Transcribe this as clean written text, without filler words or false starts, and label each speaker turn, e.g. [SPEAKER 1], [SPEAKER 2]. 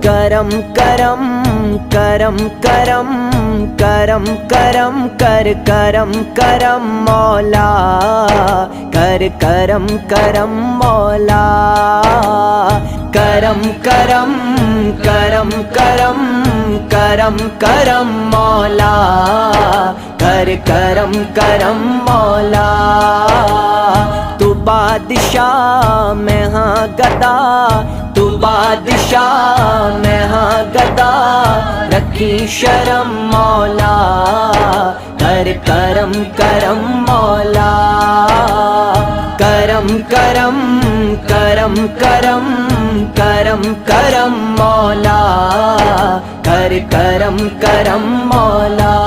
[SPEAKER 1] کرم کرم کرم کرم کرم کرم کر کرم کرم مولا کر کرم کرم مولا کرم کرم کرم کرم کرم کرم مولا کر کرم کرم مولا تو بادشاہ میں ہاں گدا تو بادشاہ میں ہاں گدا رکھی شرم مولا کر کرم کرم مولا کرم کرم کرم کرم کرم کرم مولا کر کرم کرم مولا